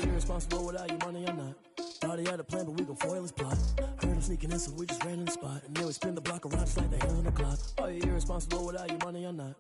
irresponsible without your money or not. Thought he had a plan, but we gon' foil his plot. Heard him sneaking in, so we just ran in the spot. And then we spin the block around just like the hand on the clock. Are you irresponsible without your money or not?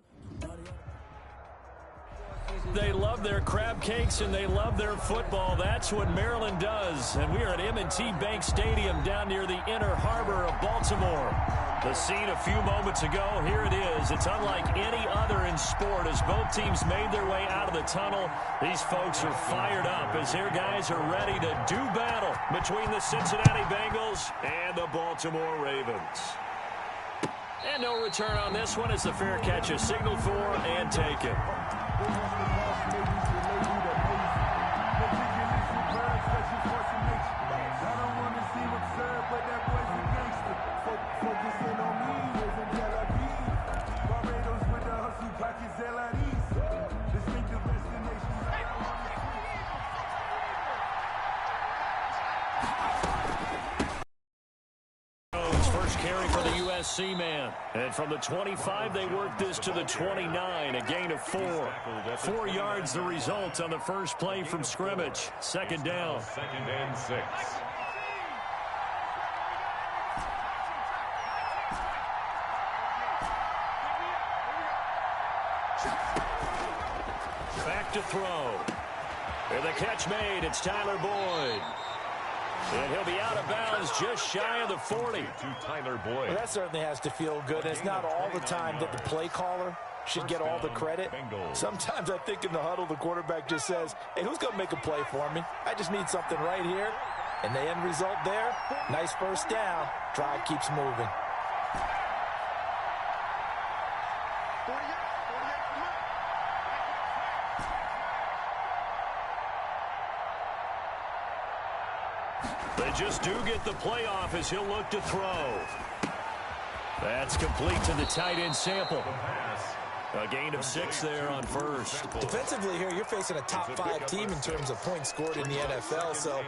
They love their crab cakes and they love their football. That's what Maryland does. And we are at M&T Bank Stadium down near the Inner Harbor of Baltimore. The scene a few moments ago, here it is. It's unlike any other in sport as both teams made their way out of the tunnel. These folks are fired up as their guys are ready to do battle between the Cincinnati Bengals and the Baltimore Ravens. And no return on this one as the fair catch is signaled for and taken. Carry for the USC man. And from the 25, they work this to the 29, a gain of 4. 4 yards the result on the first play from scrimmage. Second down. 2nd and 6. Back to throw. And the catch made. It's Tyler Boyd. And he'll be out of bounds just shy of the 40. To Tyler Boyd. Well, that certainly has to feel good. It's not all the time that the play caller should get all the credit. Sometimes I think in the huddle, the quarterback just says, hey, who's going to make a play for me? I just need something right here. And the end result there, nice first down. Drive keeps moving. They just do get the play off as he'll look to throw. That's complete to the tight end Sample. A gain of 6 there on first. Defensively here, you're facing a top 5 team in terms of points scored in the NFL. So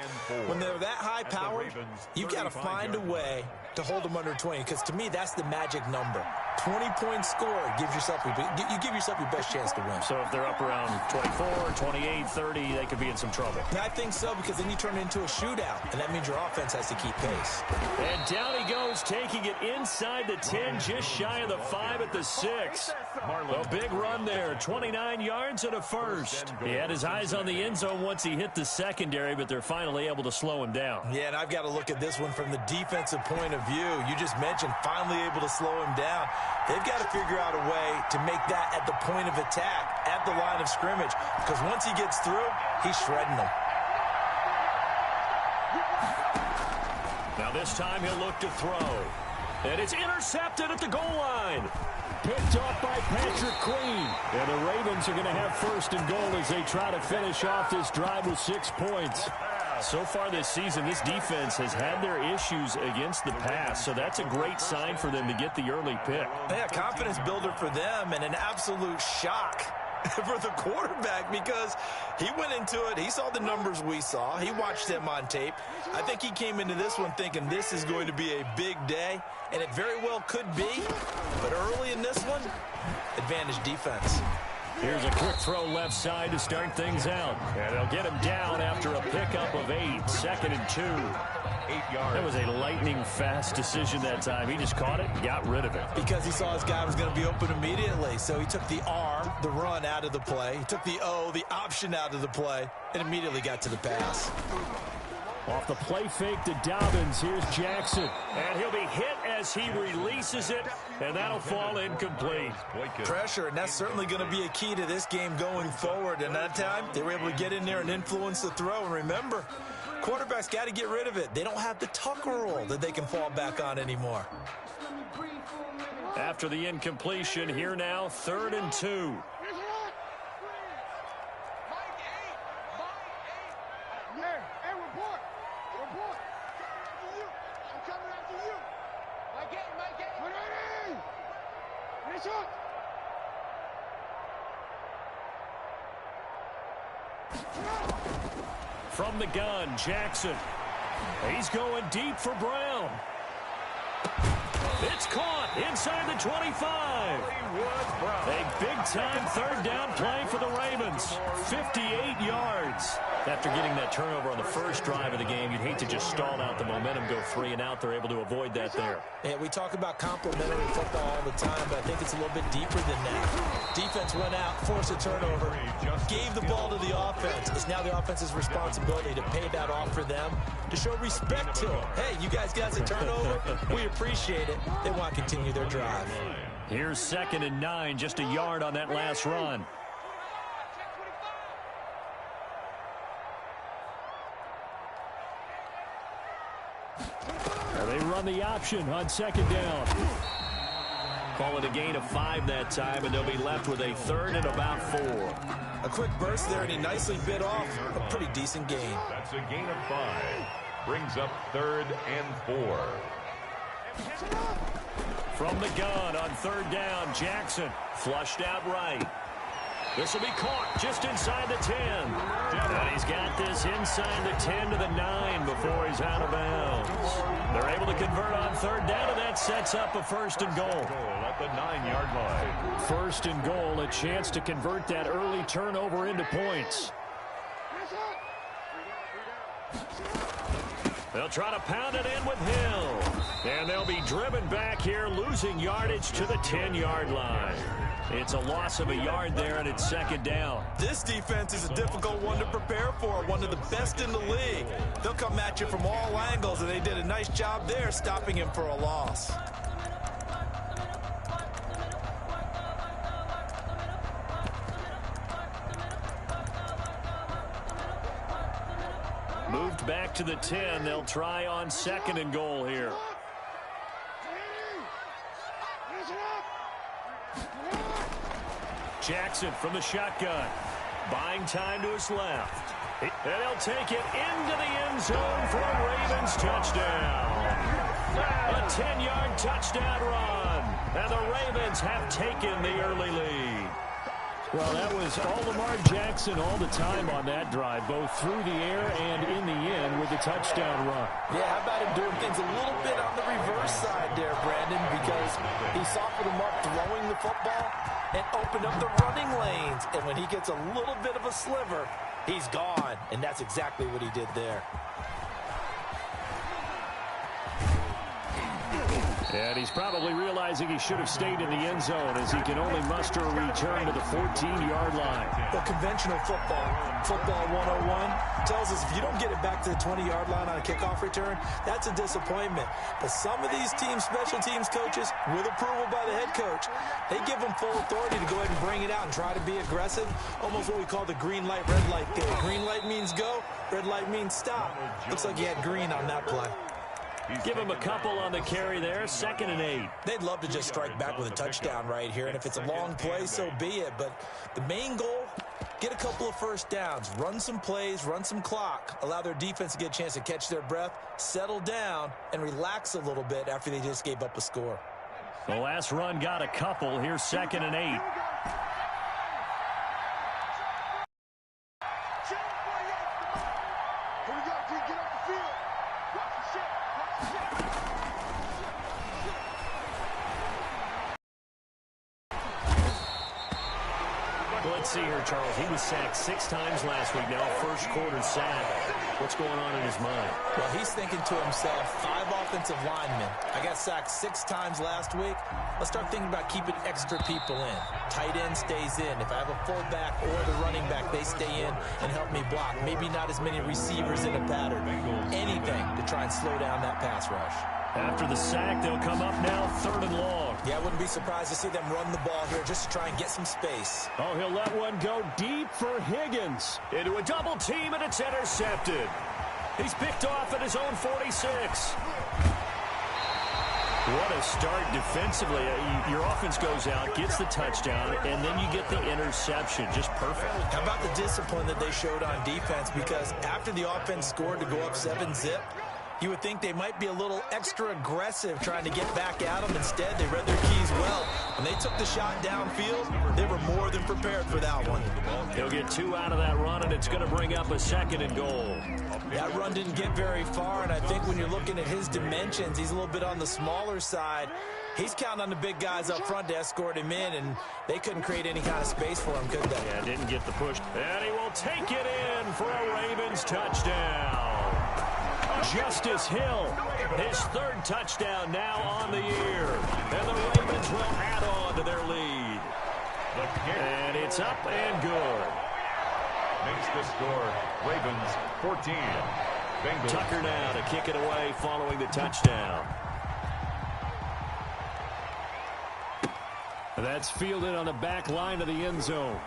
when they're that high-powered, you've got to find a way to hold them under 20. Because to me, that's the magic number. 20 points scored gives yourself you give yourself your best chance to win. So if they're up around 24, 28, 30, they could be in some trouble. And I think so, because then you turn it into a shootout, and that means your offense has to keep pace. And down he goes, taking it inside the 10, just shy of the 5 at the 6. A big run there, 29 yards and a first. He had his eyes on the end zone once he hit the secondary, but they're finally able to slow him down. Yeah, and I've got to look at this one from the defensive point of view. You just mentioned finally able to slow him down. They've got to figure out a way to make that at the point of attack, at the line of scrimmage, because once he gets through, he's shredding them. Now this time he'll look to throw. And it's intercepted at the goal line. Picked off by Patrick Queen. And the Ravens are going to have first and goal as they try to finish off this drive with 6 points. So far this season, this defense has had their issues against the pass, so that's a great sign for them to get the early pick. Yeah, confidence builder for them and an absolute shock for the quarterback because he went into it. He saw the numbers we saw. He watched them on tape. I think he came into this one thinking this is going to be a big day, and it very well could be. But early in this one, advantage defense. Here's a quick throw left side to start things out. And they'll get him down after a pickup of 8. 2nd and 2. 8 yards. That was a lightning-fast decision that time. He just caught it and got rid of it. Because he saw his guy was going to be open immediately. So he took the R, the run, out of the play. He took the O, the option, out of the play, and immediately got to the pass. Off the play fake to Dobbins, here's Jackson. And he'll be hit as he releases it, and that'll fall incomplete. Pressure, and that's certainly going to be a key to this game going forward. And that time, they were able to get in there and influence the throw. And remember, quarterbacks got to get rid of it. They don't have the Tucker rule that they can fall back on anymore. After the incompletion, here now, 3rd and 2. From the gun, Jackson. He's going deep for Brown. It's caught inside the 25. A Big-time third down play for the Ravens. 58 yards. After getting that turnover on the first drive of the game, you'd hate to just stall out the momentum, go 3 and out. They're able to avoid that there. Yeah, we talk about complementary football all the time, but I think it's a little bit deeper than that. Defense went out, forced a turnover, gave the ball to the offense. It's now the offense's responsibility to pay that off for them, to show respect to them. Hey, you guys got a turnover? We appreciate it. They want to continue their drive. Here's 2nd and 9, just a yard on that last run. They run the option on 2nd down. Call it a gain of 5 that time, and they'll be left with a 3rd and about 4. A quick burst there, and he nicely bit off a pretty decent gain. That's a gain of 5. Brings up 3rd and 4. From the gun on 3rd down, Jackson flushed out right. This will be caught just inside the 10. And he's got this inside the 10 to the 9 before he's out of bounds. They're able to convert on 3rd down, and that sets up a 1st and goal. At the 9-yard line. 1st and goal, a chance to convert that early turnover into points. They'll try to pound it in with Hill. And they'll be driven back here, losing yardage to the 10-yard line. It's a loss of a yard there, and it's 2nd down. This defense is a difficult one to prepare for, one of the best in the league. They'll come at you from all angles, and they did a nice job there stopping him for a loss. Moved back to the 10. They'll try on 2nd and goal here. Jackson from the shotgun. Buying time to his left. And he'll take it into the end zone for a Ravens touchdown. A 10-yard touchdown run. And the Ravens have taken the early lead. Well, that was all Lamar Jackson all the time on that drive, both through the air and in the end with the touchdown run. Yeah, how about him doing things a little bit on the reverse side there, Brandon, because he softened him up throwing the football and opened up the running lanes. And when he gets a little bit of a sliver, he's gone. And that's exactly what he did there. And he's probably realizing he should have stayed in the end zone as he can only muster a return to the 14-yard line. Well, conventional football 101, tells us if you don't get it back to the 20-yard line on a kickoff return, that's a disappointment. But some of these teams, special teams coaches, with approval by the head coach, they give them full authority to go ahead and bring it out and try to be aggressive, almost what we call the green light, red light thing. Green light means go, red light means stop. Looks like he had green on that play. Give him a couple on the carry there, 2nd and 8. They'd love to just strike back with a touchdown right here, and if it's a long play, so be it. But the main goal, get a couple of first downs, run some plays, run some clock, allow their defense to get a chance to catch their breath, settle down, and relax a little bit after they just gave up a score. The last run got a couple. Here's 2nd and 8. Let's see here, Charles. He was sacked 6 times last week. Now first quarter sack. What's going on in his mind? Well, he's thinking to himself, 5 offensive linemen. I got sacked 6 times last week. Let's start thinking about keeping extra people in. Tight end stays in. If I have a fullback or the running back, they stay in and help me block. Maybe not as many receivers in a pattern. Anything to try and slow down that pass rush. After the sack, they'll come up now 3rd and long. Yeah, I wouldn't be surprised to see them run the ball here just to try and get some space. Oh, he'll let one go deep for Higgins. Into a double team, and it's intercepted. He's picked off at his own 46. What a start defensively. Your offense goes out, gets the touchdown, and then you get the interception. Just perfect. How about the discipline that they showed on defense? Because after the offense scored to go up 7-zip, you would think they might be a little extra aggressive trying to get back at them. Instead, they read their keys well. When they took the shot downfield, they were more than prepared for that one. He'll get 2 out of that run, and it's going to bring up a 2nd and goal. That run didn't get very far, and I think when you're looking at his dimensions, he's a little bit on the smaller side. He's counting on the big guys up front to escort him in, and they couldn't create any kind of space for him, could they? Yeah, didn't get the push. And he will take it in for a Ravens touchdown. Justice Hill, his third touchdown now on the year. And the Ravens will add on to their lead. And it's up and good. Makes the score Ravens 14. Bengals. Tucker now to kick it away following the touchdown. That's fielded on the back line of the end zone.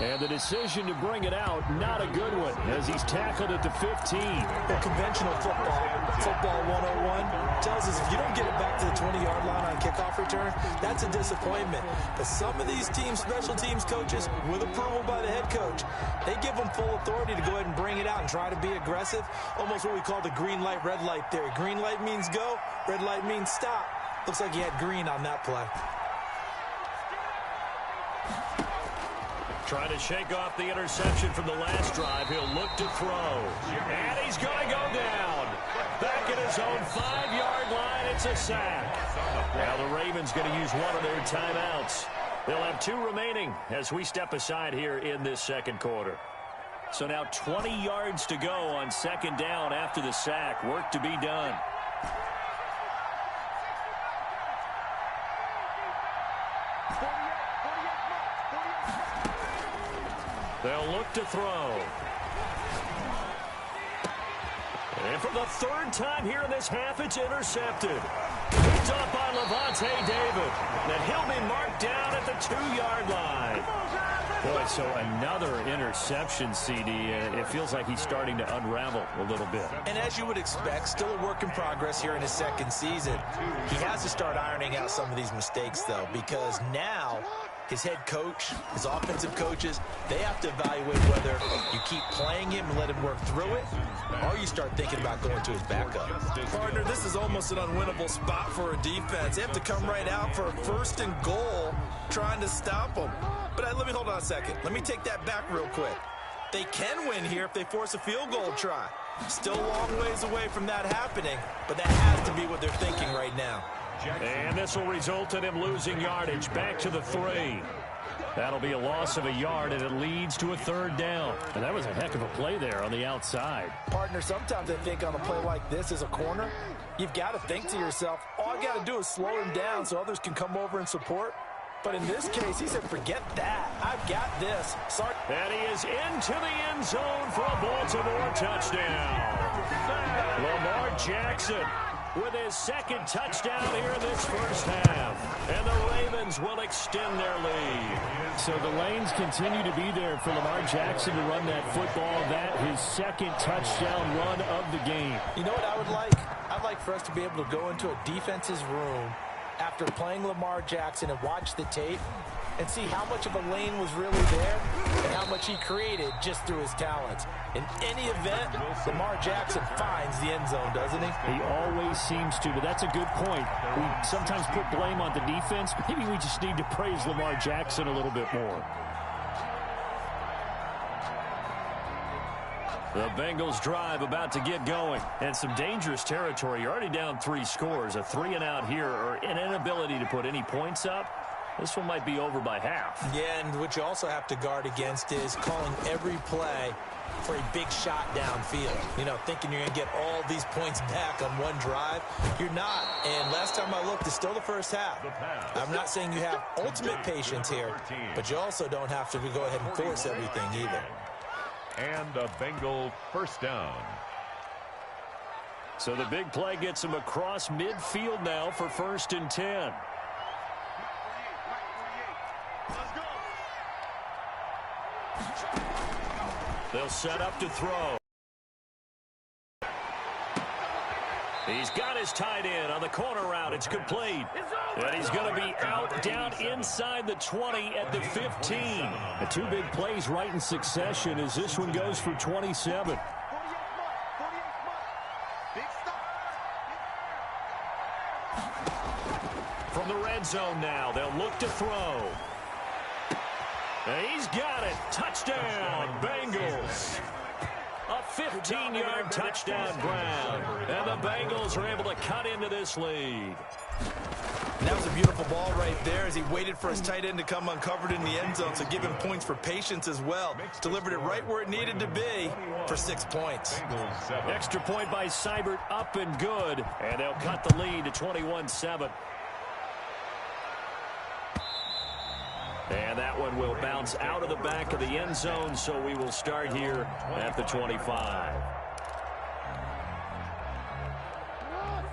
And the decision to bring it out, not a good one, as he's tackled at the 15. The conventional football 101, tells us if you don't get it back to the 20-yard line on kickoff return, that's a disappointment. But some of these teams, special teams coaches, with approval by the head coach, they give them full authority to go ahead and bring it out and try to be aggressive, almost what we call the green light, red light theory. Green light means go, red light means stop. Looks like he had green on that play. Trying to shake off the interception from the last drive. He'll look to throw. And he's going to go down. Back at his own 5-yard line. It's a sack. Now the Ravens going to use one of their timeouts. They'll have 2 remaining as we step aside here in this second quarter. So now 20 yards to go on second down after the sack. Work to be done. They'll look to throw. And for the third time here in this half, it's intercepted. Picked up by Levante David. And he'll be marked down at the 2-yard line. Boy, so another interception, CD. It feels like he's starting to unravel a little bit. And as you would expect, still a work in progress here in his second season. He has to start ironing out some of these mistakes, though, because now his head coach, his offensive coaches, they have to evaluate whether you keep playing him and let him work through it, or you start thinking about going to his backup. Partner, this is almost an unwinnable spot for a defense. They have to come right out for a 1st and goal trying to stop him. But let me hold on a second. Let me take that back real quick. They can win here if they force a field goal try. Still a long ways away from that happening, but that has to be what they're thinking right now. And this will result in him losing yardage back to the 3. That'll be a loss of a yard, and it leads to a 3rd down. And that was a heck of a play there on the outside. Partner, sometimes I think on a play like this as a corner, you've got to think to yourself, all I got to do is slow him down so others can come over and support. But in this case, he said, forget that. I've got this. Sorry. And he is into the end zone for a Baltimore touchdown. Lamar Jackson with his 2nd touchdown here in this first half. And the Ravens will extend their lead. So the lanes continue to be there for Lamar Jackson to run that football. That his 2nd touchdown run of the game. You know what I would like? I'd like for us to be able to go into a defense's room after playing Lamar Jackson and watch the tape and see how much of a lane was really there and how much he created just through his talents. In any event, Lamar Jackson finds the end zone, doesn't he? He always seems to, but that's a good point. We sometimes put blame on the defense. Maybe we just need to praise Lamar Jackson a little bit more. The Bengals drive about to get going. And some dangerous territory. You're already down 3 scores. A 3-and-out here, or an inability to put any points up. This one might be over by half. Yeah, and what you also have to guard against is calling every play for a big shot downfield. You know, thinking you're going to get all these points back on one drive. You're not. And last time I looked, it's still the first half. I'm not saying you have ultimate patience here, but you also don't have to go ahead and force everything either. And a Bengal 1st down. So the big play gets him across midfield now for 1st and 10. They'll set up to throw. He's got his tight end on the corner route. It's complete. And he's going to be out down inside the 20 at the 15. The 2 big plays right in succession as this one goes for 27. From the red zone now, they'll look to throw. And he's got it. Touchdown, Bengals. A 15-yard touchdown ground. And the Bengals are able to cut into this lead. And that was a beautiful ball right there as he waited for his tight end to come uncovered in the end zone, so give him points for patience as well. Delivered it right where it needed to be for 6 points. Extra point by Seibert, up and good, and they'll cut the lead to 21-7. And that one will bounce out of the back of the end zone, so we will start here at the 25.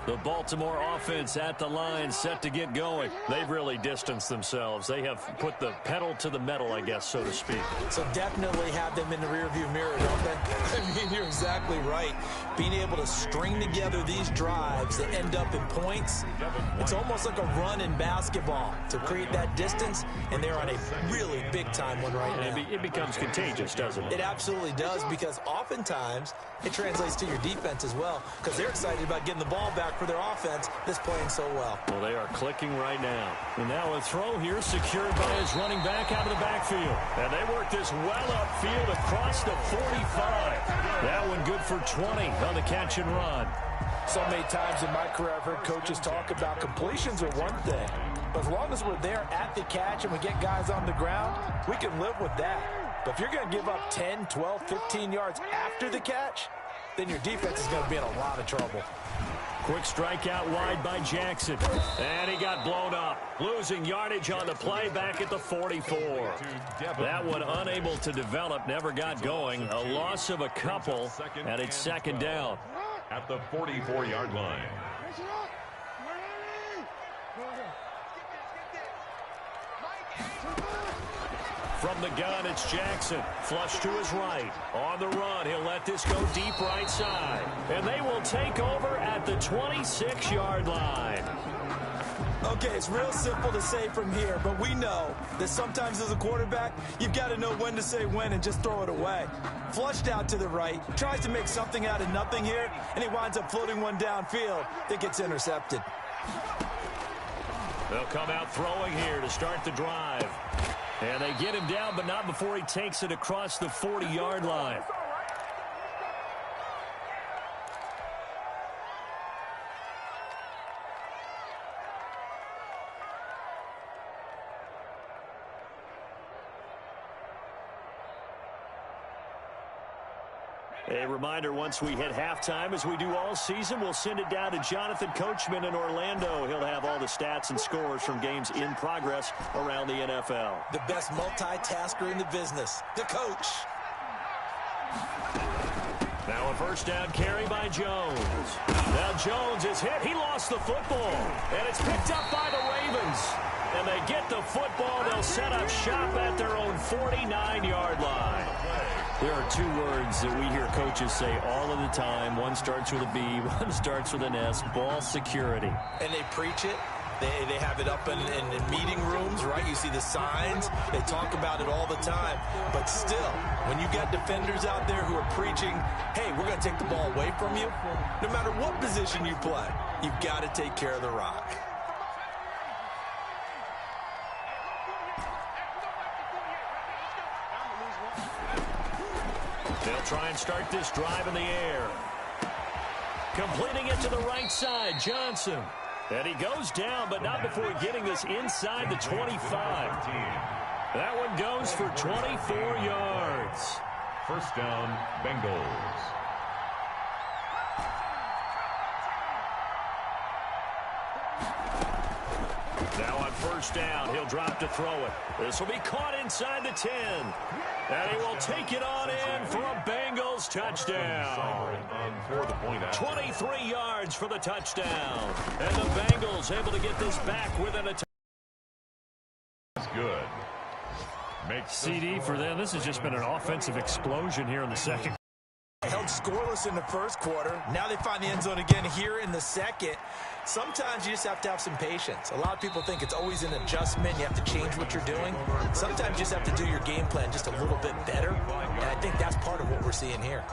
The Baltimore offense at the line, set to get going. They've really distanced themselves. They have put the pedal to the metal, I guess, so to speak. So definitely have them in the rearview mirror, don't they? I mean, you're exactly right. Being able to string together these drives that end up in points, it's almost like a run in basketball to create that distance, and they're on a really big-time one right now. It becomes contagious, doesn't it? It absolutely does, because oftentimes it translates to your defense as well, because they're excited about getting the ball back for their offense that's playing so well. Well, they are clicking right now. And now a throw here secured by his running back out of the backfield. And they work this well upfield across the 45. That one good for 20 on the catch and run. So many times in my career I've heard coaches talk about completions are one thing, but as long as we're there at the catch and we get guys on the ground, we can live with that. But if you're going to give up 10, 12, 15 yards after the catch, then your defense is going to be in a lot of trouble. Quick strike out wide by Jackson. And he got blown up. Losing yardage on the play back at the 44. That one unable to develop, never got going. A loss of a couple, and it's second down. At the 44-yard line. From the gun, it's Jackson. Flush to his right. On the run, he'll let this go deep right side. And they will take over at the 26-yard line. Okay, it's real simple to say from here, but we know that sometimes as a quarterback, you've got to know when to say when and just throw it away. Flushed out to the right, tries to make something out of nothing here, and he winds up floating one downfield that gets intercepted. They'll come out throwing here to start the drive. And they get him down, but not before he takes it across the 40-yard line. A reminder, once we hit halftime, as we do all season, we'll send it down to Jonathan Coachman in Orlando. He'll have all the stats and scores from games in progress around the NFL. The best multitasker in the business, the coach. Now a first down carry by Jones. Now Jones is hit. He lost the football. And it's picked up by the Ravens. And they get the football. They'll set up shop at their own 49-yard line. There are two words that we hear coaches say all of the time. One starts with a B, one starts with an S, ball security. And they preach it. They have it up in meeting rooms, right? You see the signs. They talk about it all the time. But still, when you got defenders out there who are preaching, hey, we're going to take the ball away from you, no matter what position you play, you've got to take care of the rock. They'll try and start this drive in the air. Completing it to the right side, Johnson. And he goes down, but not before getting this inside the 25. That one goes for 24 yards. First down, Bengals. Now on first down, he'll drop to throw it. This will be caught inside the 10. And he will take it on in for a Bengals touchdown. 23 yards for the touchdown. And the Bengals able to get this back within a touchdown. That's good. CD for them. This has just been an offensive explosion here in the second. Held scoreless in the first quarter. Now they find the end zone again here in the second. Sometimes you just have to have some patience. A lot of people think it's always an adjustment. You have to change what you're doing. Sometimes you just have to do your game plan just a little bit better. And I think that's part of what we're seeing here.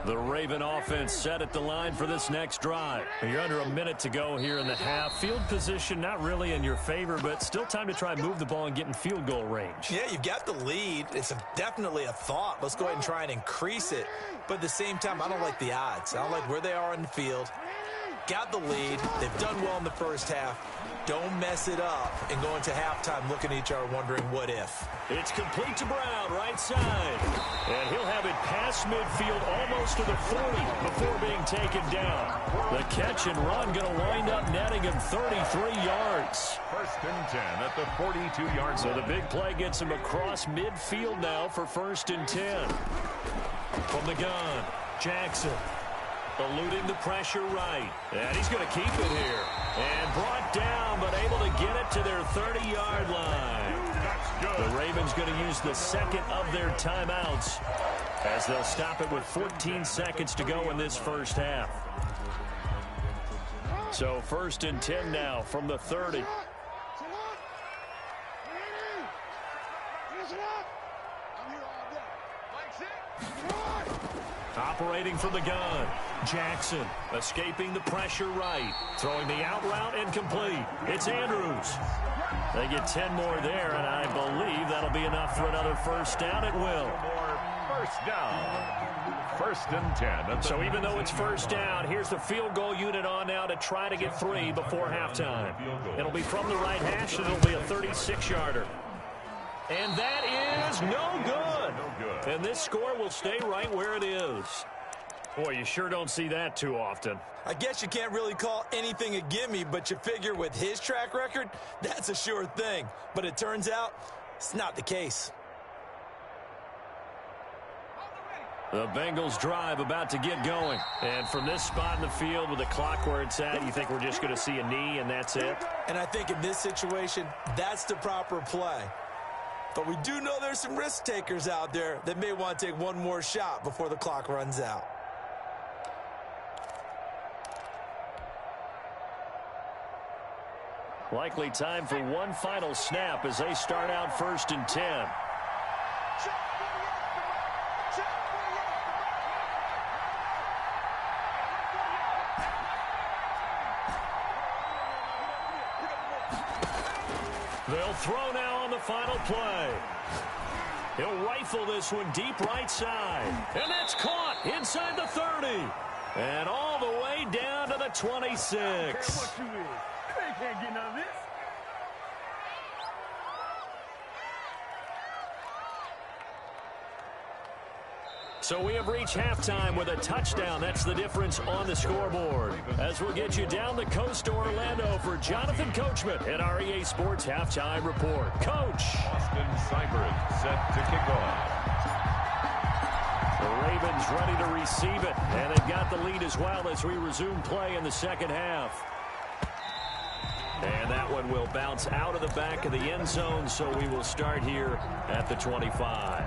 The Raven offense set at the line for this next drive. You're under a minute to go here in the half. Field position not really in your favor, but still time to try and move the ball and get in field goal range. Yeah, you've got the lead. It's definitely a thought. Let's go ahead and try and increase it. But at the same time, I don't like the odds. I don't like where they are in the field. Got the lead. They've done well in the first half. Don't mess it up and go into halftime looking at each other wondering what if. It's complete to Brown, right side. And he'll have it past midfield almost to the 40 before being taken down. The catch and run going to wind up netting him 33 yards. First and 10 at the 42-yard line. So the big play gets him across midfield now for first and 10. From the gun, Jackson. Eluding the pressure right. And he's going to keep it here. And brought down, but able to get it to their 30-yard line. The Ravens going to use the second of their timeouts as they'll stop it with 14 seconds to go in this first half. So first and 10 now from the 30. Operating from the gun. Jackson escaping the pressure right. Throwing the out route incomplete. It's Andrews. They get 10 more there, and I believe that'll be enough for another first down. It will. First down. First and 10. So even though it's first down, here's the field goal unit on now to try to get 3 before halftime. It'll be from the right hash, and it'll be a 36-yarder. And that is no good. And this score will stay right where it is. Boy, you sure don't see that too often. I guess you can't really call anything a gimme, but you figure with his track record, that's a sure thing. But it turns out it's not the case. The Bengals drive about to get going. And from this spot in the field with the clock where it's at, you think we're just going to see a knee and that's it? And I think in this situation, that's the proper play. But we do know there's some risk takers out there that may want to take one more shot before the clock runs out. Likely time for one final snap as they start out first and 10. They'll throw now on the final play. He'll rifle this one deep right side. And that's caught inside the 30. And all the way down to the 26. Can't get none of this. So we have reached halftime with a touchdown. That's the difference on the scoreboard. As we'll get you down the coast to Orlando for Jonathan Coachman at our EA Sports Halftime Report. Coach. Austin Seibert set to kick off. The Ravens ready to receive it. And they've got the lead as well as we resume play in the second half. And that one will bounce out of the back of the end zone, so we will start here at the 25.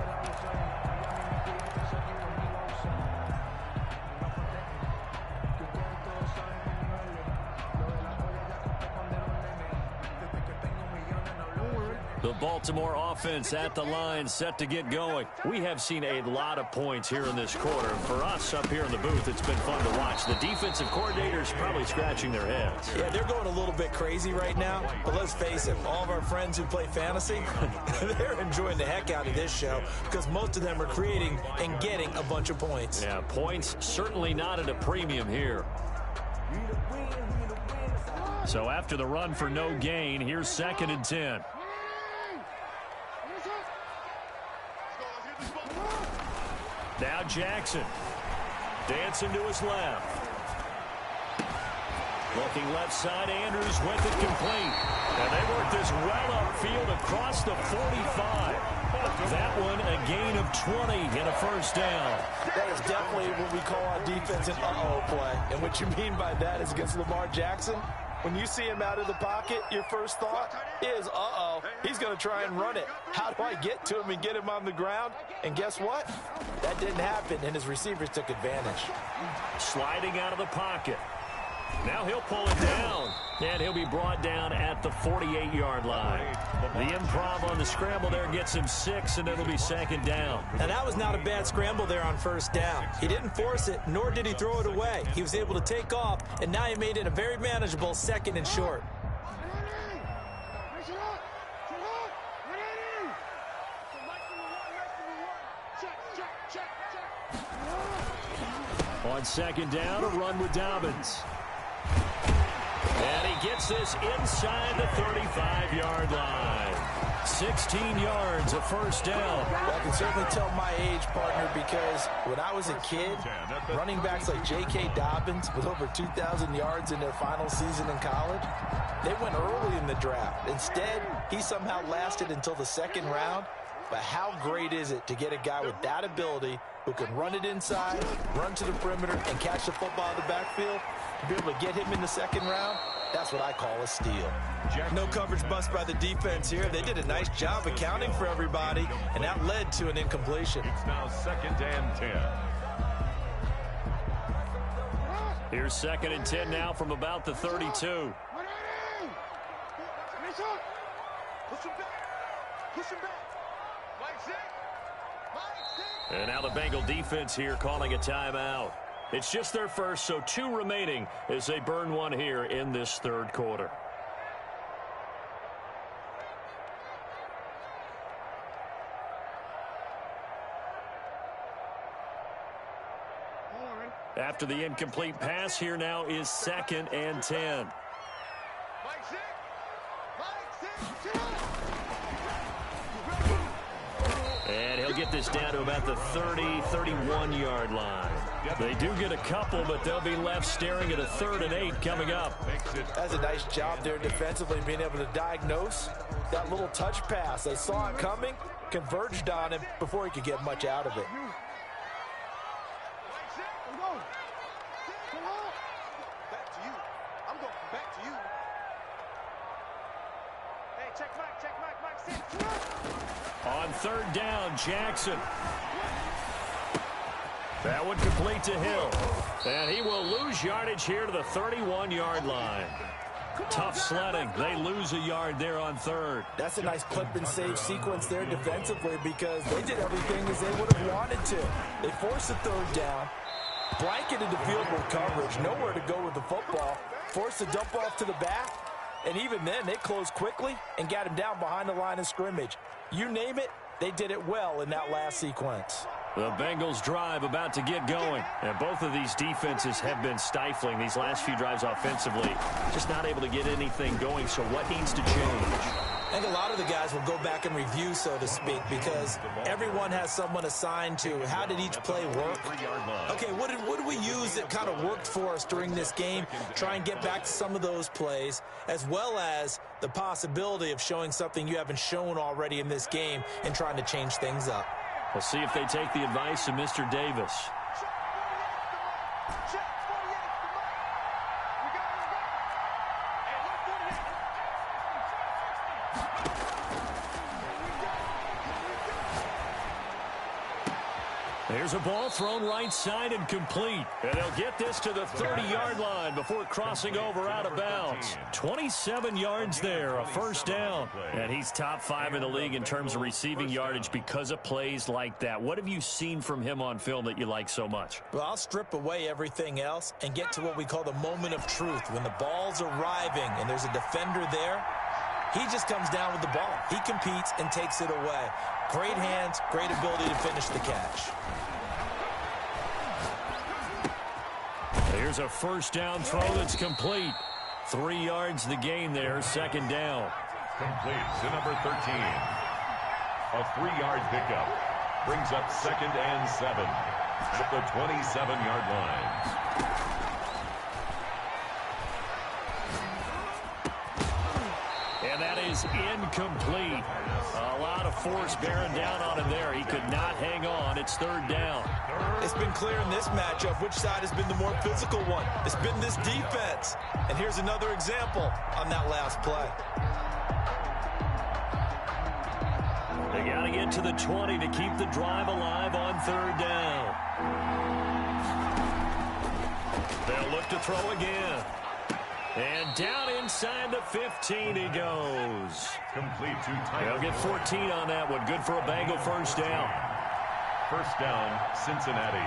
The Baltimore offense at the line set to get going. We have seen a lot of points here in this quarter. For us up here in the booth, it's been fun to watch. The defensive coordinators probably scratching their heads. Yeah, they're going a little bit crazy right now. But let's face it, all of our friends who play fantasy, they're enjoying the heck out of this show because most of them are creating and getting a bunch of points. Yeah, points certainly not at a premium here. So after the run for no gain, here's second and 10. Now Jackson. Dancing to his left. Looking left side, Andrews with it complete. And they work this well upfield across the 45. That one a gain of 20 and a first down. That is definitely what we call on defense an uh-oh play. And what you mean by that is against Lamar Jackson. When you see him out of the pocket, your first thought is, uh-oh, he's going to try and run it. How do I get to him and get him on the ground? And guess what? That didn't happen, and his receivers took advantage. Sliding out of the pocket. Now he'll pull it down, and he'll be brought down at the 48-yard line. The improv on the scramble there gets him 6, and it'll be second down. Now, that was not a bad scramble there on first down. He didn't force it, nor did he throw it away. He was able to take off, and now he made it a very manageable 2nd and short. On second down, a run with Dobbins. And he gets this inside the 35-yard line. 16 yards, a first down. Well, I can certainly tell my age, partner, because when I was a kid, running backs like J.K. Dobbins with over 2,000 yards in their final season in college, they went early in the draft. Instead, he somehow lasted until the 2nd round. But how great is it to get a guy with that ability who can run it inside, run to the perimeter, and catch the football in the backfield? To be able to get him in the 2nd round, that's what I call a steal. No coverage bust by the defense here. They did a nice job accounting for everybody, and that led to an incompletion. It's now 2nd and 10. Here's 2nd and 10 now from about the 32. Push him back. Push him back. And now the Bengal defense here calling a timeout. It's just their first, so 2 remaining as they burn one here in this 3rd quarter. After the incomplete pass, here now is 2nd and 10. And he'll get this down to about the 30, 31-yard line. They do get a couple, but they'll be left staring at a 3rd and 8 coming up. That's a nice job there defensively, being able to diagnose that little touch pass. They saw it coming, converged on him before he could get much out of it. Back to you. I'm going back to you. Hey, check Mike, sit. On 3rd down, Jackson. That one complete to Hill. And he will lose yardage here to the 31-yard line. Tough sledding. They lose a yard there on 3rd. That's a nice clip and save sequence there defensively because they did everything as they would have wanted to. They forced the 3rd down, blanketed the field with coverage, nowhere to go with the football, forced the dump off to the back, and even then they closed quickly and got him down behind the line of scrimmage. You name it, they did it well in that last sequence. The Bengals drive about to get going. And both of these defenses have been stifling these last few drives offensively. Just not able to get anything going, so what needs to change? I think a lot of the guys will go back and review, so to speak, because everyone has someone assigned to how did each play work. Okay, what did we use that kind of worked for us during this game? Try and get back to some of those plays, as well as the possibility of showing something you haven't shown already in this game and trying to change things up. We'll see if they take the advice of Mr. Davis. Here's a ball thrown right side and complete. And they'll get this to the 30-yard line before crossing over out of bounds. 27 yards there, a first down. And he's top 5 in the league in terms of receiving yardage because of plays like that. What have you seen from him on film that you like so much? Well, I'll strip away everything else and get to what we call the moment of truth. When the ball's arriving and there's a defender there, he just comes down with the ball. He competes and takes it away. Great hands, great ability to finish the catch. Here's a first down throw that's complete. 3 yards the gain there, second down. Complete to number 13. A 3-yard pickup. Brings up 2nd and 7 at the 27-yard line. And that is incomplete. A lot of force bearing down on him there. He could not hang on. It's 3rd down. It's been clear in this matchup which side has been the more physical one. It's been this defense. And here's another example on that last play. They got to get to the 20 to keep the drive alive on 3rd down. They'll look to throw again. And down inside the 15 he goes. Complete to Tyler. They'll get 14 on that one. Good for a Bengal first down. First down, Cincinnati.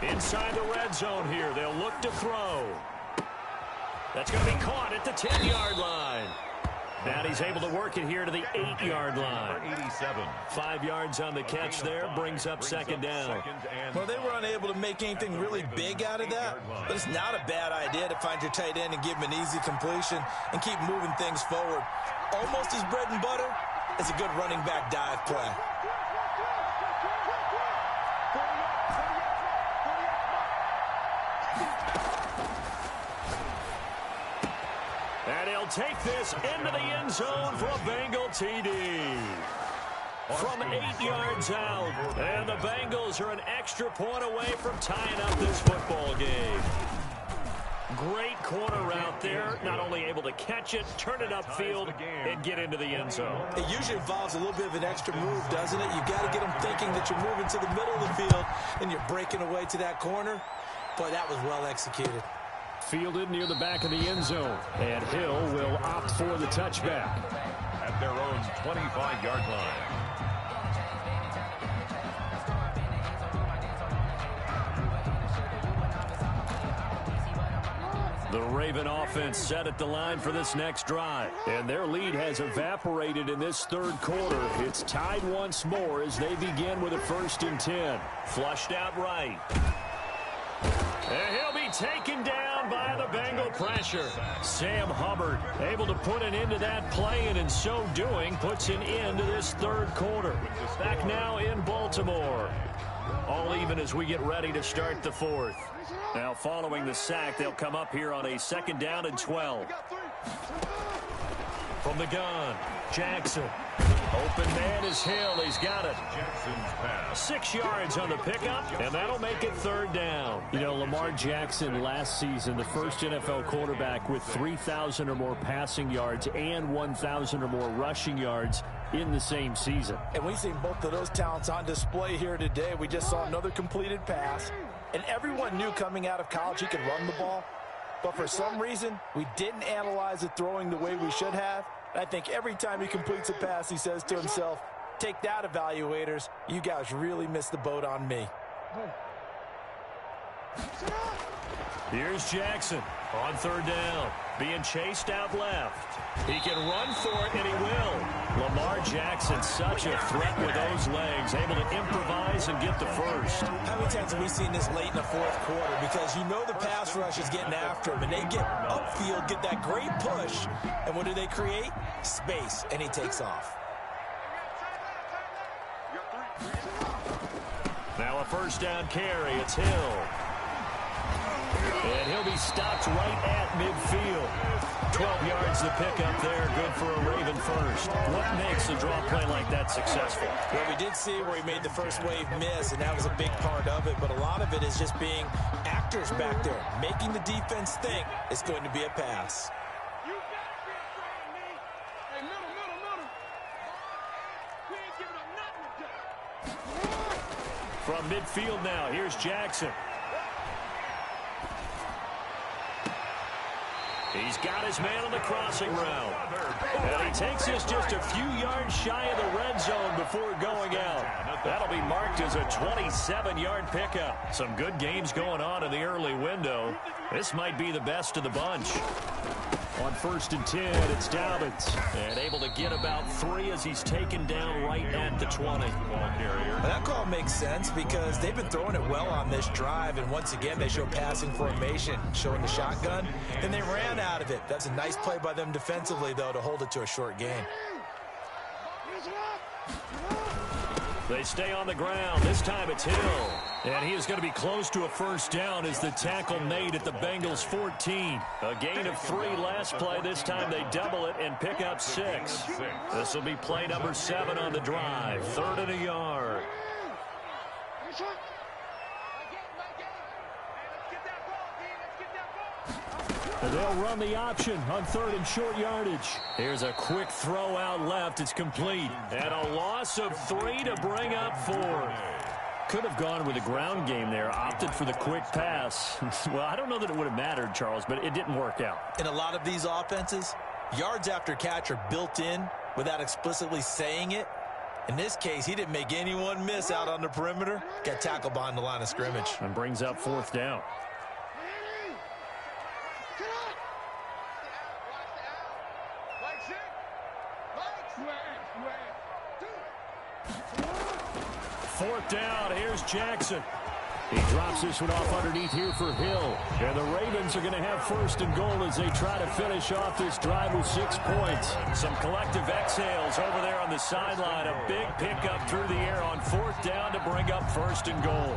Inside the red zone here. They'll look to throw. That's going to be caught at the 10-yard line. And he's able to work it here to the 8-yard line. 87. 5 yards on the catch there. Brings up second down. Well, they were unable to make anything really big out of that, but it's not a bad idea to find your tight end and give him an easy completion and keep moving things forward. Almost his bread and butter is a good running back dive play. And he'll take this into the end zone for a Bengal TD. From 8 yards out. And the Bengals are an extra point away from tying up this football game. Great corner route there. Not only able to catch it, turn it upfield, and get into the end zone. It usually involves a little bit of an extra move, doesn't it? You've got to get them thinking that you're moving to the middle of the field and you're breaking away to that corner. Boy, that was well executed. Fielded near the back of the end zone. And Hill will opt for the touchback. At their own 25-yard line. The Raven offense set at the line for this next drive. And their lead has evaporated in this third quarter. It's tied once more as they begin with a 1st and 10. Flushed out right. And he'll be taken down by the Bengal pressure. Sam Hubbard able to put an end to that play, and in so doing puts an end to this third quarter. Back now in Baltimore. All even as we get ready to start the fourth. Now following the sack, they'll come up here on a 2nd down and 12. From the gun, Jackson. Open man is Hill. He's got it. Jackson's pass. 6 yards on the pickup, and that'll make it 3rd down. You know, Lamar Jackson last season, the first NFL quarterback with 3,000 or more passing yards and 1,000 or more rushing yards in the same season. And we've seen both of those talents on display here today. We just saw another completed pass. And everyone knew coming out of college he could run the ball. But for some reason, we didn't analyze it throwing the way we should have. I think every time he completes a pass, he says to himself, take that, evaluators. You guys really missed the boat on me. Here's Jackson on 3rd down. Being chased out left. He can run for it, and he will. Lamar Jackson, such a threat with those legs. Able to improvise and get the first. How many times have we seen this late in the fourth quarter? Because you know the pass rush is getting after him, and they get upfield, get that great push. And what do they create? Space, and he takes off. Now a 1st down carry. It's Hill. And he'll be stopped right at midfield. 12 yards to pick up there. Good for a Raven first. What makes a draw play like that successful? Well, we did see where he made the first wave miss, and that was a big part of it. But a lot of it is just being actors back there, making the defense think it's going to be a pass. From midfield now, here's Jackson. He's got his man on the crossing route. And he takes this just a few yards shy of the red zone before going out. That'll be marked as a 27-yard pickup. Some good games going on in the early window. This might be the best of the bunch. On 1st and 10, it's Dobbins. And able to get about 3 as he's taken down right at the 20. That call makes sense because they've been throwing it well on this drive, and once again they show passing formation, showing the shotgun, and they ran out of it. That's a nice play by them defensively, though, to hold it to a short gain. They stay on the ground. This time it's Hill. And he is going to be close to a 1st down as the tackle made at the Bengals 14. A gain of 3 last play. This time they double it and pick up 6. This will be play number 7 on the drive. 3rd and a yard. And they'll run the option on 3rd and short yardage. Here's a quick throw out left. It's complete. And a loss of 3 to bring up 4. Could have gone with a ground game there, opted for the quick pass. Well, I don't know that it would have mattered, Charles, but it didn't work out. In a lot of these offenses, yards after catch are built in without explicitly saying it. In this case, he didn't make anyone miss out on the perimeter. Got tackled behind the line of scrimmage. And brings up 4th down. Fourth down, here's Jackson. He drops this one off underneath here for Hill. And the Ravens are going to have 1st and goal as they try to finish off this drive with 6 points. Some collective exhales over there on the sideline. A big pickup through the air on 4th down to bring up 1st and goal.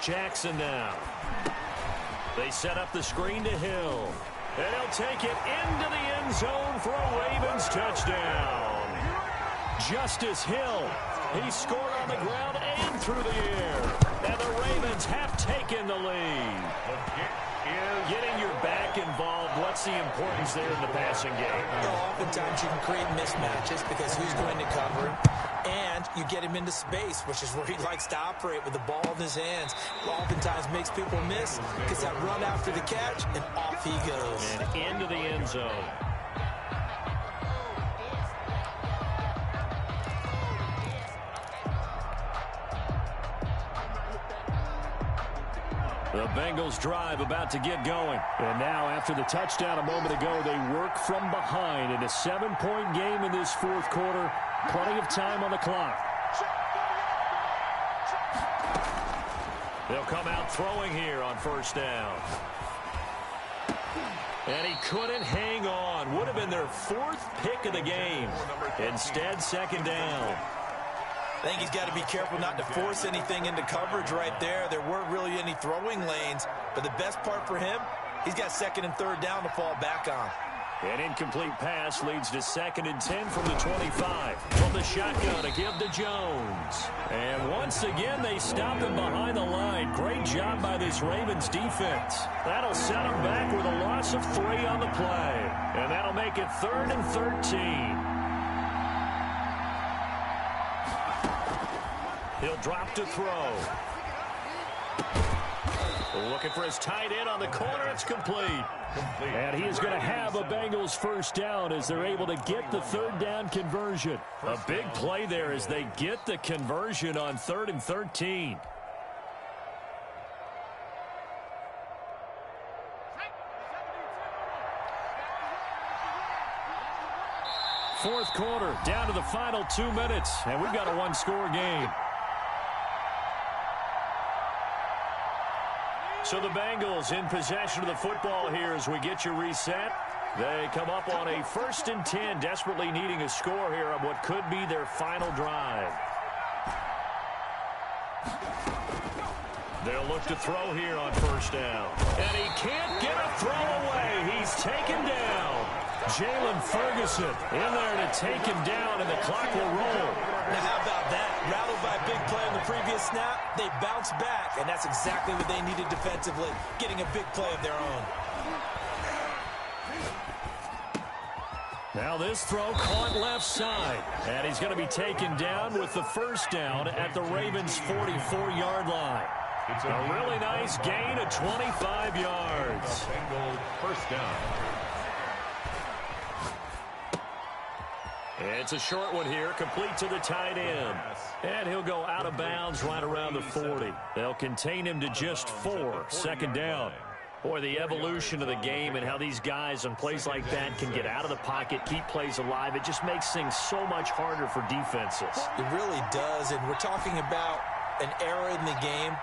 Jackson now. They set up the screen to Hill. And he'll take it into the end zone for a Ravens touchdown. Justice Hill. He scored on the ground and through the air. And the Ravens have taken the lead. Getting your back involved, what's the importance there in the passing game? Well, oftentimes you can create mismatches because who's going to cover him? And you get him into space, which is where he likes to operate with the ball in his hands. Oftentimes makes people miss because that run after the catch, and off he goes. And into the end zone. The Bengals drive about to get going. And now, after the touchdown a moment ago, they work from behind in a 7-point game in this 4th quarter. Plenty of time on the clock. They'll come out throwing here on 1st down. And he couldn't hang on. Would have been their 4th pick of the game. Instead, 2nd down. I think he's got to be careful not to force anything into coverage right there. There weren't really any throwing lanes. But the best part for him, he's got 2nd and 3rd down to fall back on. An incomplete pass leads to 2nd and 10 from the 25. From the shotgun to give to Jones. And once again, they stop him behind the line. Great job by this Ravens defense. That'll set him back with a loss of 3 on the play. And that'll make it 3rd and 13. He'll drop to throw. Looking for his tight end on the corner. It's complete. And he is going to have a Bengals 1st down as they're able to get the 3rd down conversion. A big play there as they get the conversion on 3rd and 13. Fourth quarter, down to the final 2 minutes, and we've got a 1-score game. So the Bengals in possession of the football here as we get you reset. They come up on a 1st and 10, desperately needing a score here on what could be their final drive. They'll look to throw here on 1st down. And he can't get a throw away. He's taken down. Jalen Ferguson in there to take him down, and the clock will roll. Now, how about that? Rattled by a big play on the previous snap, they bounce back, and that's exactly what they needed defensively, getting a big play of their own. Now this throw caught left side, and he's going to be taken down with the 1st down at the Ravens' 44-yard line. A really nice gain of 25 yards. Bengals 1st down. It's a short one here, complete to the tight end. And he'll go out of bounds right around the 40. They'll contain him to just 4, 2nd down. Boy, the evolution of the game and how these guys on plays like that can get out of the pocket, keep plays alive, it just makes things so much harder for defenses. It really does, and we're talking about an era in the game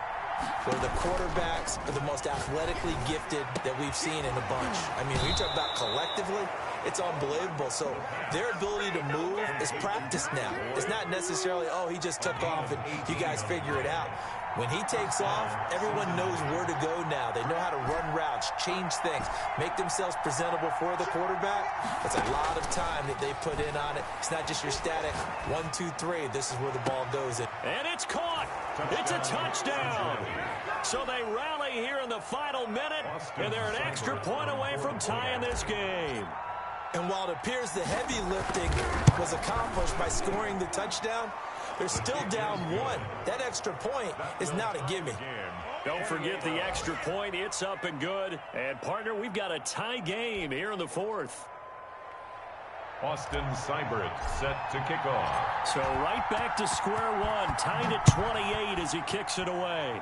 where the quarterbacks are the most athletically gifted that we've seen in a bunch. I mean, when you talk about collectively, it's unbelievable. So their ability to move is practiced now. It's not necessarily, oh, he just took off and you guys figure it out. When he takes off, everyone knows where to go now. They know how to run routes, change things, make themselves presentable for the quarterback. It's a lot of time that they put in on it. It's not just your static 1, 2, 3. This is where the ball goes in. And it's caught. It's a touchdown. So they rally here in the final minute, and they're an extra point away from tying this game. And while it appears the heavy lifting was accomplished by scoring the touchdown, they're still down 1. That extra point is not a gimme. Don't forget the extra point. It's up and good. And, partner, we've got a tie game here in the 4th. Austin Seibert set to kick off. So right back to square one. Tied at 28 as he kicks it away.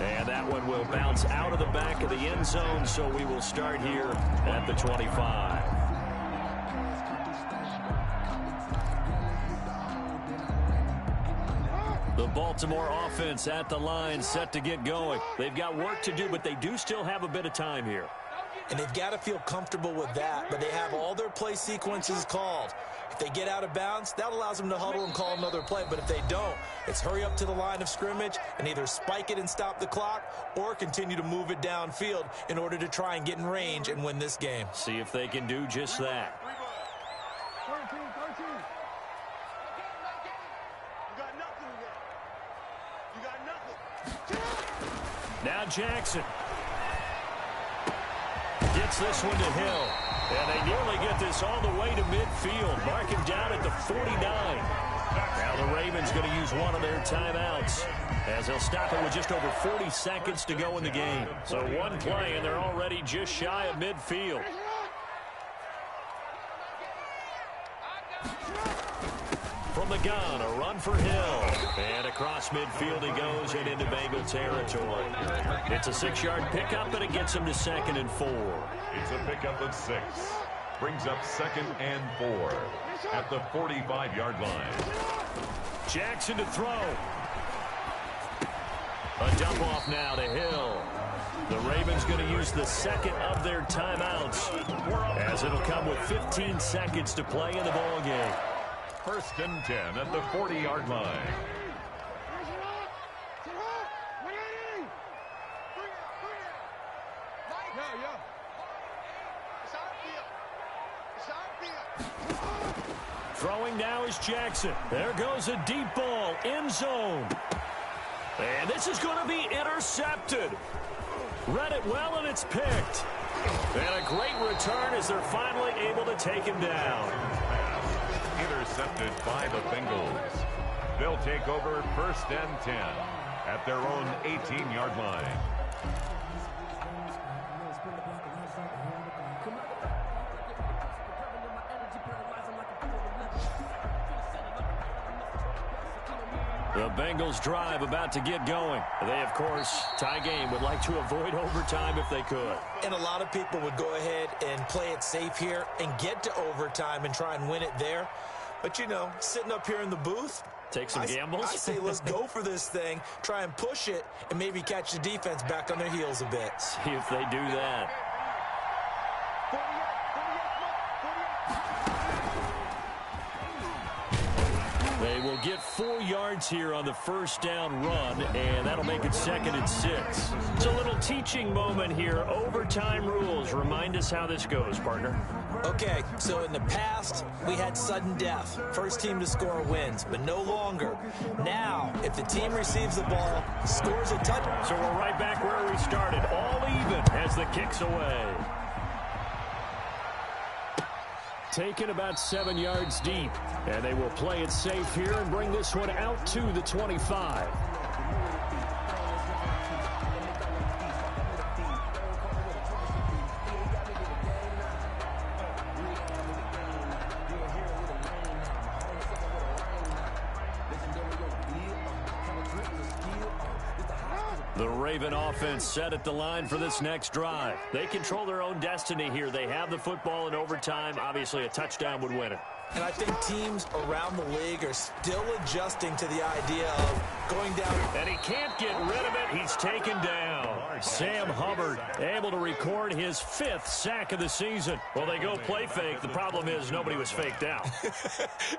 And that one will bounce out of the back of the end zone, so we will start here at the 25. The Baltimore offense at the line, set to get going. They've got work to do, but they do still have a bit of time here. And they've got to feel comfortable with that, but they have all their play sequences called. If they get out of bounds, that allows them to huddle and call another play. But if they don't, it's hurry up to the line of scrimmage and either spike it and stop the clock or continue to move it downfield in order to try and get in range and win this game. See if they can do just that. Now Jackson gets this one to Hill. And they nearly get this all the way to midfield. Mark him down at the 49. Now the Ravens going to use one of their timeouts, as they'll stop it with just over 40 seconds to go in the game. So one play, and they're already just shy of midfield. From the gun, a run for Hill. And across midfield he goes and into Bengal territory. It's a 6-yard pickup, and it gets him to 2nd and 4. It's a pickup of 6. Brings up 2nd and 4 at the 45-yard line. Jackson to throw. A dump off now to Hill. The Ravens going to use the second of their timeouts, as it'll come with 15 seconds to play in the ball game. 1st and 10 at the 40-yard line. Throwing now is Jackson. There goes a deep ball, end zone. And this is going to be intercepted. Read it well, and it's picked. And a great return as they're finally able to take him down. Intercepted by the Bengals. They'll take over 1st and 10 at their own 18-yard line. The Bengals drive about to get going. They, of course, tie game, would like to avoid overtime if they could. And a lot of people would go ahead and play it safe here and get to overtime and try and win it there. But, you know, sitting up here in the booth, take some gambles. I say let's go for this thing, try and push it, and maybe catch the defense back on their heels a bit. See if they do that. They will get 4 yards here on the 1st down run, and that'll make it 2nd and 6. It's a little teaching moment here. Overtime rules. Remind us how this goes, partner. Okay, so in the past, we had sudden death. First team to score wins, but no longer. Now, if the team receives the ball, scores a touchdown. So we're right back where we started, all even as the kick's away. Taken about 7 yards deep, and they will play it safe here and bring this one out to the 25. The Raven offense set at the line for this next drive. They control their own destiny here. They have the football in overtime. Obviously, a touchdown would win it. And I think teams around the league are still adjusting to the idea of going down. And he can't get rid of it. He's taken down. Sam Hubbard able to record his 5th sack of the season. Well, they go play fake. The problem is nobody was faked out.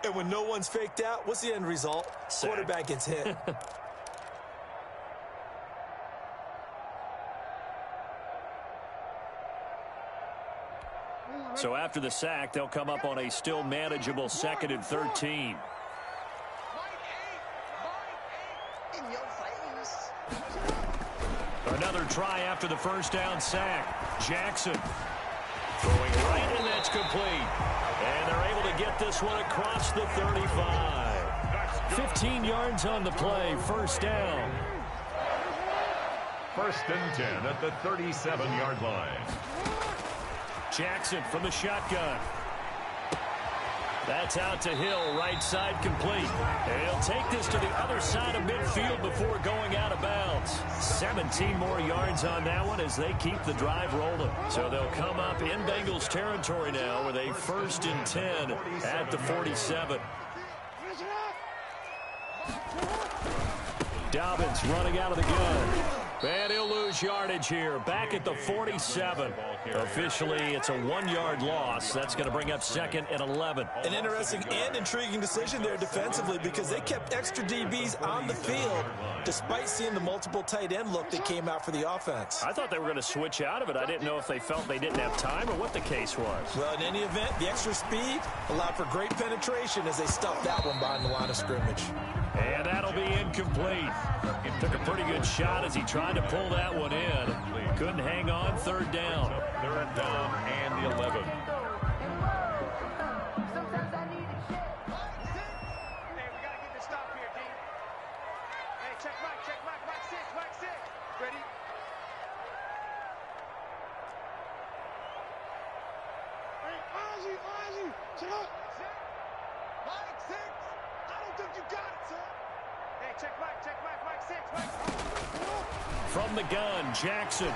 And when no one's faked out, what's the end result? Sack. Quarterback gets hit. So after the sack, they'll come up on a still manageable 2nd and 13. Another try after the first down sack. Jackson throwing right, and that's complete. And they're able to get this one across the 35. 15 yards on the play, first down. 1st and 10 at the 37-yard line. Jackson from the shotgun. That's out to Hill, right side complete. And he'll take this to the other side of midfield before going out of bounds. 17 more yards on that one as they keep the drive rolling. So they'll come up in Bengals territory now with a 1st and 10 at the 47. Dobbins running out of the gun. And he'll lose yardage here. Back at the 47. Officially, it's a 1-yard loss. That's going to bring up 2nd and 11. An interesting and intriguing decision there defensively because they kept extra DBs on the field despite seeing the multiple tight end look that came out for the offense. I thought they were going to switch out of it. I didn't know if they felt they didn't have time or what the case was. Well, in any event, the extra speed allowed for great penetration as they stuffed that one behind the line of scrimmage. And that'll be incomplete. Took a pretty good shot as he tried to pull that one in. Couldn't hang on, 3rd down. 3rd down and the 11. Hey, we got to get this stop here, D. Hey, check Mike, Mike 6. Ready? Hey, Ozzy, check out. Mike 6. I don't think you got it, sir. Hey, check Mike 6. From the gun, Jackson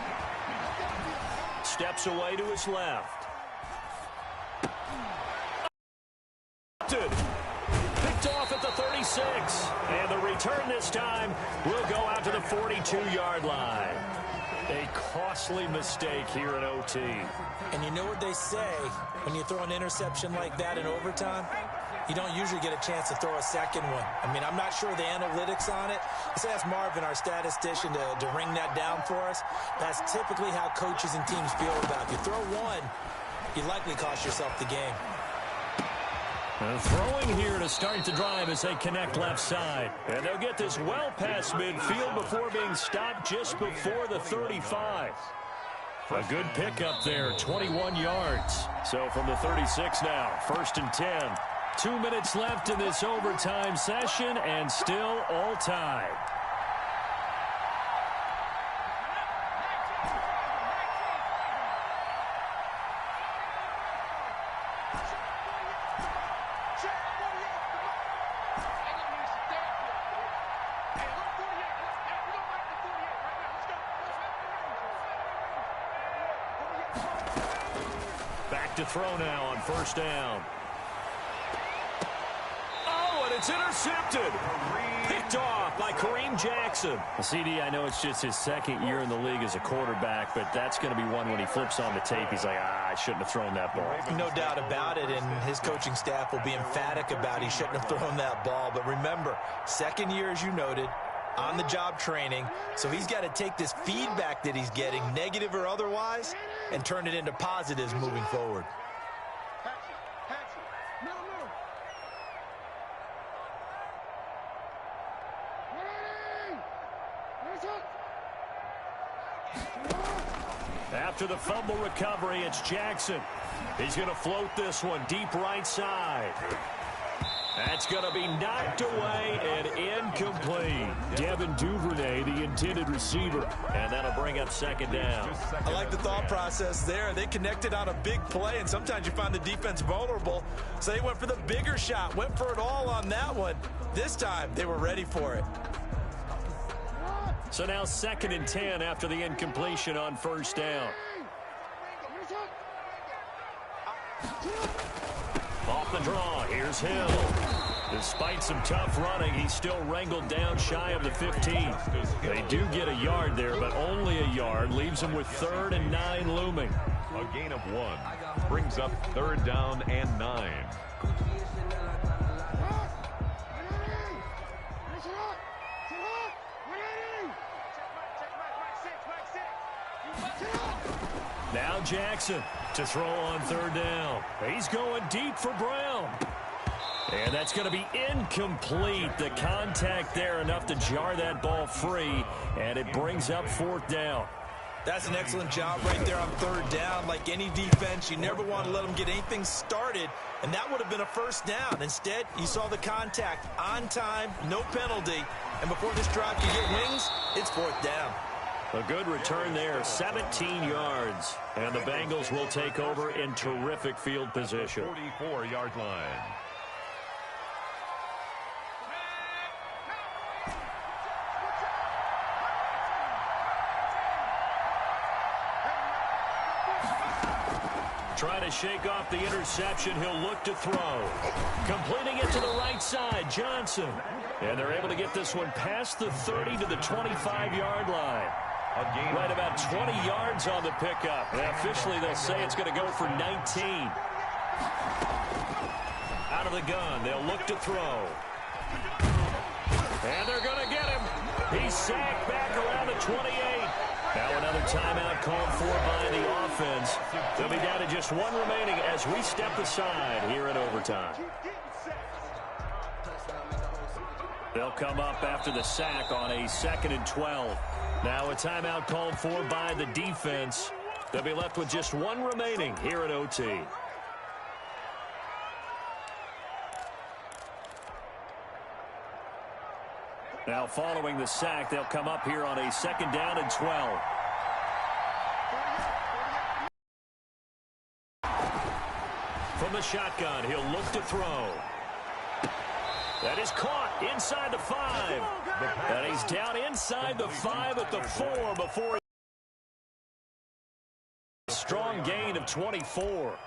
steps away to his left. Picked off at the 36. And the return this time will go out to the 42-yard line. A costly mistake here in OT. And you know what they say when you throw an interception like that in overtime? You don't usually get a chance to throw a second one. I mean, I'm not sure the analytics on it. Let's ask Marvin, our statistician, to ring that down for us. That's typically how coaches and teams feel about it. You throw one, you likely cost yourself the game. And throwing here to start the drive as they connect left side. And they'll get this well past midfield before being stopped just before the 35. A good pickup there, 21 yards. So from the 36 now, 1st and 10. 2 minutes left in this overtime session, and still all tied. Back to throw now on 1st down. It's intercepted. Picked off by Kareem Jackson. Well, CD, I know it's just his 2nd year in the league as a quarterback, but that's going to be one when he flips on the tape. He's like, I shouldn't have thrown that ball. No doubt about it, and his coaching staff will be emphatic about he shouldn't have thrown that ball. But remember, 2nd year, as you noted, on-the-job training, so he's got to take this feedback that he's getting, negative or otherwise, and turn it into positives moving forward. After the fumble recovery, it's Jackson. He's going to float this one deep right side. That's going to be knocked away and incomplete. Devin Duvernay, the intended receiver. And that'll bring up 2nd down. I like the thought process there. They connected on a big play, and sometimes you find the defense vulnerable. So they went for the bigger shot, went for it all on that one. This time, they were ready for it. So now 2nd and 10 after the incompletion on 1st down. Off the draw, here's Hill. Despite some tough running, he's still wrangled down shy of the 15. They do get a yard there, but only a yard. Leaves them with 3rd and 9 looming. A gain of 1 brings up 3rd down and 9. Now Jackson to throw on 3rd down. He's going deep for Brown. And that's going to be incomplete. The contact there enough to jar that ball free, and it brings up 4th down. That's an excellent job right there on 3rd down. Like any defense, you never want to let them get anything started, and that would have been a 1st down. Instead, you saw the contact on time, no penalty, and before this drive can get wings, it's 4th down. A good return there, 17 yards. And the Bengals will take over in terrific field position. 44-yard line. Trying to shake off the interception. He'll look to throw. Completing it to the right side, Johnson. And they're able to get this one past the 30 to the 25-yard line. Right about 20 yards on the pickup. And officially, they'll say it's going to go for 19. Out of the gun, they'll look to throw. And they're going to get him. He's sacked back around the 28. Now another timeout called for by the offense. They'll be down to just 1 remaining as we step aside here in overtime. They'll come up after the sack on a 2nd and 12. Now a timeout called for by the defense. They'll be left with just 1 remaining here at OT. Now following the sack, they'll come up here on a 2nd down and 12. From the shotgun, he'll look to throw. That is caught inside the 5. And he's down inside the 5 at the 4 before a strong gain of 24.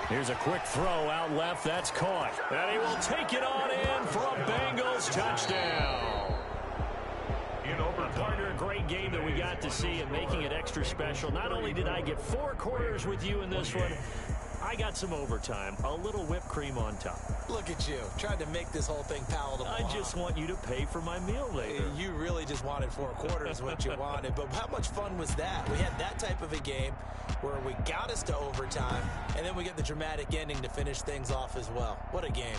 Here's a quick throw out left. That's caught. And he will take it on in for a Bengals touchdown. Partner, a great game that we got to see and making it extra special. Not only did I get 4 quarters with you in this one, I got some overtime. A little whipped cream on top. Look at you, trying to make this whole thing palatable. I just want you to pay for my meal later. You really just wanted 4 quarters what you wanted. But how much fun was that? We had that type of a game where we got us to overtime, and then we get the dramatic ending to finish things off as well. What a game.